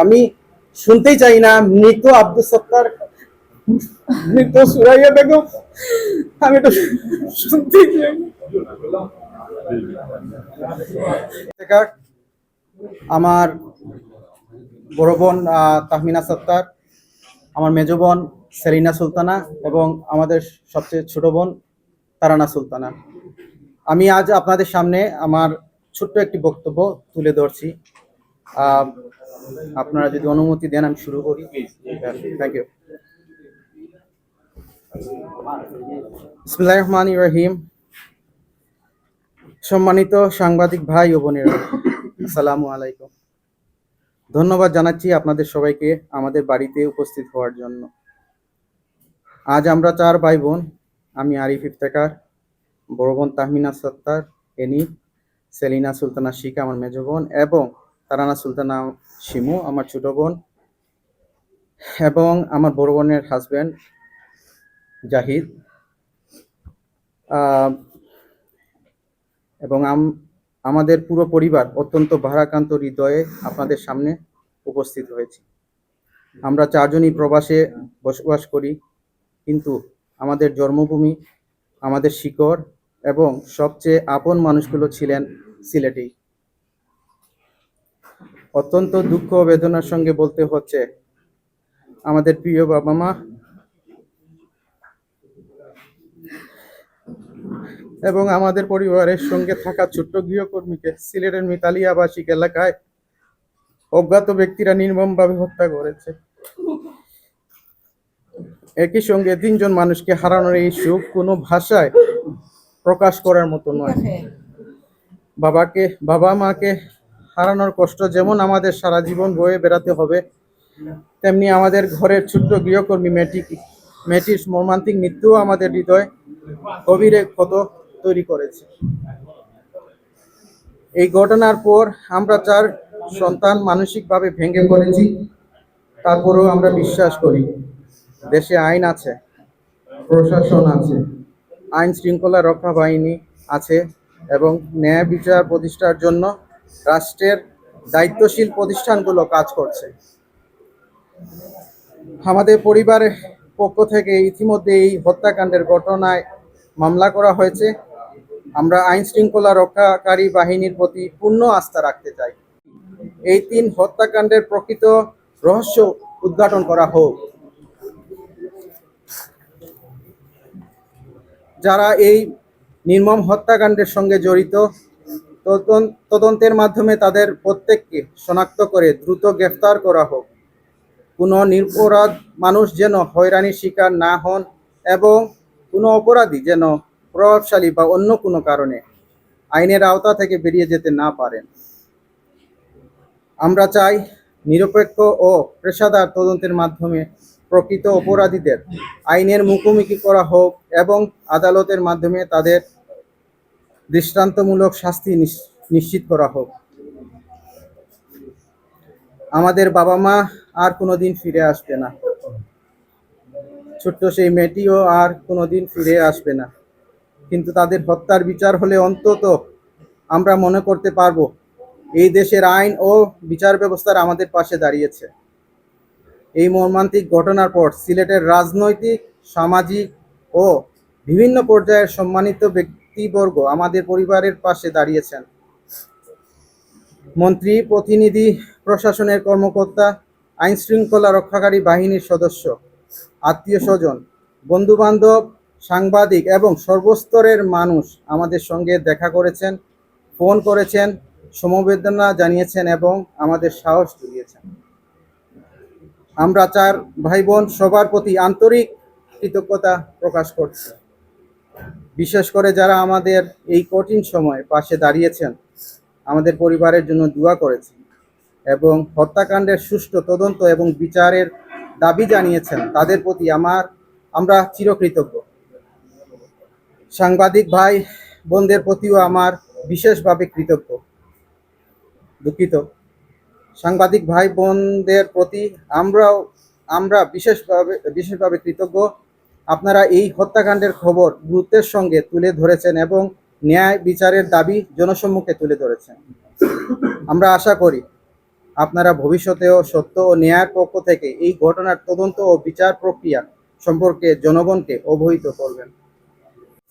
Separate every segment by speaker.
Speaker 1: আমি শুনতেই চাই না মৃত আব্দুল সত্তার, মৃত সুরাইয়া বেগম, আমি তো শুনতেই চাই না। আমার বড় বোন তাহমিনা সত্তার, আমার মেজ বোন সেলিনা সুলতানা এবং আমাদের সবচেয়ে ছোট বোন তারানা সুলতানা। আমি আজ আপনাদের সামনে আমার ছোট্ট একটি বক্তব্য তুলে ধরছি। আপনারা যদি অনুমতি দেন আমি শুরু করি। Thank you. বিসমিল্লাহির রহমানির রহিম। সম্মানিত সাংবাদিক ভাই ও বোনেরা, আসসালামু আলাইকুম। ধন্যবাদ জানাচ্ছি আপনাদের সবাইকে আমাদের বাড়িতে উপস্থিত হওয়ার জন্য। আজ আমরা 4 ভাই বোন, আমি আরিফ ইফতেখার, বড় বোন তাহমিনা সত্তার এনি, সেলিনা সুলতানা শিখা আমার মেজ বোন এবং তারানা সুলতানা শিমু আমার ছোট বোন এবং আমার বড় বোনের হাজব্যান্ড জাহিদ এবং আমাদের পুরো পরিবার অত্যন্ত ভারাক্রান্ত হৃদয়ে আপনাদের সামনে উপস্থিত হয়েছি। আমরা 4 জনই প্রবাসে বসবাস করি, কিন্তু আমাদের জন্মভূমি, আমাদের শিকড় এবং সবচেয়ে আপন মানুষগুলো ছিলেন সিলেটেই। অত্যন্ত দুঃখ ও বেদনার সঙ্গে বলতে হচ্ছে, আমাদের প্রিয় বাবা মা এবং আমাদের পরিবারের সঙ্গে থাকা ছোট্ট গৃহকর্মীকে সিলেটের মিতালি আবাসিক এলাকায় অজ্ঞাত ব্যক্তিরা নির্মমভাবে হত্যা করেছে। একই সঙ্গে 3 জন মানুষকে হারানোর এই সুখ কোনো ভাষায় প্রকাশ করার মতো নয়। বাবা মাকে হারানোর কষ্ট যেমন আমাদের সারা জীবন বয়ে বেড়াতে হবে, তেমনি আমাদের ঘরের ছোট্ট গৃহকর্মী মেয়েটির মর্মান্তিক মৃত্যু আমাদের হৃদয় গভীরে ক্ষত তৈরি করেছে। এই ঘটনার পর আমরা 4 সন্তান মানসিকভাবে ভেঙে পড়েছি। তারপরেও আমরা বিশ্বাস করি দেশে আইন আছে, প্রশাসন আছে, আইন শৃঙ্খলা রক্ষা বাহিনী আছে এবং ন্যায় বিচার প্রতিষ্ঠার জন্য রাষ্ট্রের দায়িত্বশীল প্রতিষ্ঠানগুলো কাজ করছে। আমাদের পরিবারের পক্ষ থেকে ইতিমধ্যে এই হত্যাকাণ্ডের ঘটনায় মামলা করা হয়েছে। আমরা আইন শৃঙ্খলা রক্ষাকারী বাহিনীর প্রতি পূর্ণ আস্থা রাখতে চাই। এই 3 হত্যাকাণ্ডের প্রকৃত রহস্য উদ্ঘাটন করা হোক। যারা এই নির্মম হত্যাকাণ্ডের সঙ্গে জড়িত, তদন্তের মাধ্যমে তাদের প্রত্যেককে শনাক্ত করে দ্রুত গ্রেফতার করা হোক। কোনো নিরপরাধ মানুষ যেন হয়রানির শিকার না হন এবং কোনো অপরাধী যেন প্রভাবশালী বা অন্য কোনো কারণে আইনের আওতা থেকে বেরিয়ে যেতে না পারেন। আমরা চাই নিরপেক্ষ ও পেশাদার তদন্তের মাধ্যমে প্রকৃত অপরাধীদের আইনের মুখোমুখি করা হোক এবং আদালতের মাধ্যমে তাদের দৃষ্টান্তমূলক শাস্তি নিশ্চিত করা হোক। আমাদের বাবা মা আর কোনোদিন ফিরে আসবে না, ছোট্ট সেই মেয়েটিও আর কোনোদিন ফিরে আসবে না, কিন্তু তাদের হত্যার বিচার হলে অন্তত আমরা মনে করতে পারবো এই দেশের আইন ও বিচার ব্যবস্থার আমাদের পাশে দাঁড়িয়েছে। এই মর্মান্তিক ঘটনার পর সিলেটের রাজনৈতিক, সামাজিক ও বিভিন্ন পর্যায়ের সম্মানিত ব্যক্তিবর্গ আমাদের পরিবারের পাশে দাঁড়িয়েছেন। মন্ত্রী, প্রতিনিধি, প্রশাসনের কর্মকর্তা, আইন শৃঙ্খলা রক্ষাকারী বাহিনীর সদস্য, আত্মীয় স্বজন, বন্ধুবান্ধব, সাংবাদিক এবং সর্বস্তরের মানুষ আমাদের সঙ্গে দেখা করেছেন, ফোন করেছেন, সমবেদনা জানিয়েছেন এবং আমাদের সাহস জুগিয়েছেন। আমরা 4 ভাই বোন সবার প্রতি আন্তরিক কৃতজ্ঞতা প্রকাশ করছি। বিশেষ করে যারা আমাদের এই কঠিন সময়ে পাশে দাঁড়িয়েছেন, আমাদের পরিবারের জন্য দোয়া করেছেন এবং হত্যাকাণ্ডের সুষ্ঠু তদন্ত এবং বিচারের দাবি জানিয়েছেন, তাদের প্রতি আমরা চিরকৃতজ্ঞ। সাংবাদিক ভাই বোনদের প্রতিও আমার বিশেষভাবে দুঃখিত। সাংবাদিক ভাই বোনদের প্রতি আমরা বিশেষভাবে কৃতজ্ঞ। আপনারা এই হত্যাকাণ্ডের খবর গুরুত্বের সঙ্গে তুলে ধরেছেন এবং ন্যায় বিচারের দাবি জনসম্মুখে তুলে ধরেছেন। আমরা আশা করি আপনারা ভবিষ্যতেও সত্য ও ন্যায়ের পক্ষ থেকে এই ঘটনার তদন্ত ও বিচার প্রক্রিয়া সম্পর্কে জনগণকে অবহিত করবেন।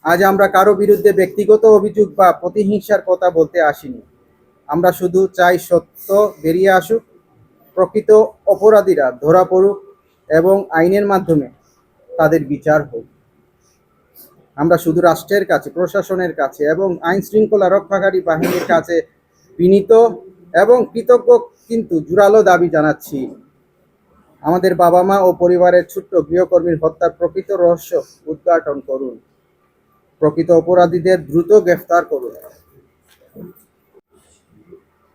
Speaker 1: আজ আমরা কারো বিরুদ্ধে ব্যক্তিগত অভিযোগ বা প্রতিহিংসার কথা বলতে আসিনি। আমরা শুধু চাই সত্য বেরিয়ে আসুক, প্রকৃত অপরাধীরা ধরা পড়ুক এবং আইনের মাধ্যমে তাদের বিচার হোক। আমরা শুধু রাষ্ট্রের কাছে, প্রশাসনের কাছে এবং আইন শৃঙ্খলা রক্ষাকারী বাহিনীর কাছে বিনীত এবং কৃতজ্ঞ কিন্তু জোরালো দাবি জানাচ্ছি। আমাদের বাবা মা ও পরিবারের ছোট্ট গৃহকর্মীর হত্যার প্রকৃত রহস্য উদ্ঘাটন করুন। প্রকৃত অপরাধীদের দ্রুত গ্রেফতার করুন।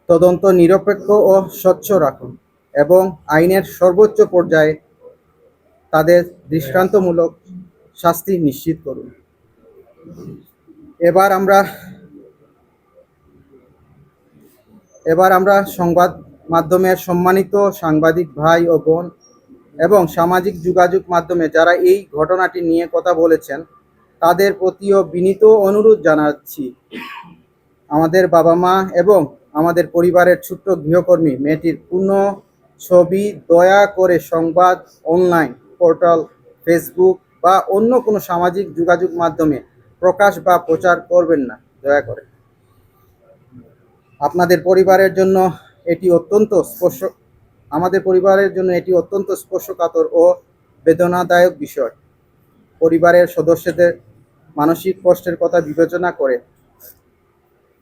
Speaker 1: তদন্ত নিরপেক্ষ ও স্বচ্ছ রাখুন এবং আইনের সর্বোচ্চ পর্যায়ে তাদের দৃষ্টান্তমূলক শাস্তি নিশ্চিত করুন। এবার আমরা সংবাদ মাধ্যমের সম্মানিত সাংবাদিক ভাই ও বোন এবং সামাজিক যোগাযোগ মাধ্যমে যারা এই ঘটনাটি নিয়ে কথা বলেছেন তাদের প্রতিও বিনীত অনুরোধ জানাচ্ছি। আমাদের বাবা মা এবং আমাদের পরিবারের ছোট্ট গৃহকর্মী মেয়েটির পূর্ণ ছবি দয়া করে সংবাদ, অনলাইন পোর্টাল, ফেসবুক বা অন্য কোনো সামাজিক যোগাযোগ মাধ্যমে প্রকাশ বা প্রচার করবেন না, দয়া করে। আমাদের পরিবারের জন্য এটি অত্যন্ত স্পর্শকাতর ও বেদনাদায়ক বিষয়। পরিবারের সদস্যদের মানসিক কষ্টের কথা বিবেচনা করে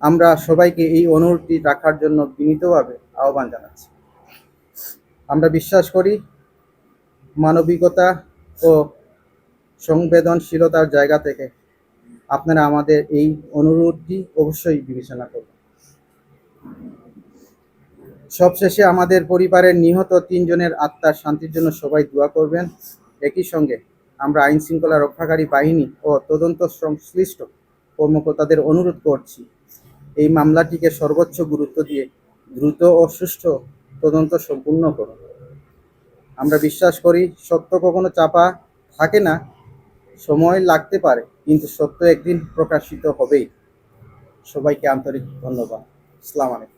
Speaker 1: আমরা সবাইকে এই অনুরোধটি রাখার জন্য বিনীতভাবে আহ্বান জানাচ্ছি। আমরা বিশ্বাস করি মানবিকতা ও সংবেদনশীলতার জায়গা থেকে আপনারা আমাদের এই অনুরোধটি অবশ্যই বিবেচনা করবেন। সবশেষে আমাদের পরিবারের নিহত 3 জনের আত্মার শান্তির জন্য সবাই দোয়া করবেন। একই সঙ্গে আমরা আইন শৃঙ্খলা রক্ষাকারী বাহিনী ও তদন্ত সংশ্লিষ্ট কর্মকর্তাদের অনুরোধ করছি এই মামলাটিকে সর্বোচ্চ গুরুত্ব দিয়ে দ্রুত ও সুষ্ঠু তদন্ত সম্পূর্ণ করুন। আমরা বিশ্বাস করি সত্য কখনো চাপা থাকে না, সময় লাগতে পারে, কিন্তু সত্য একদিন প্রকাশিত হবেই। সবাইকে আন্তরিক ধন্যবাদ। আসসালামু আলাইকুম।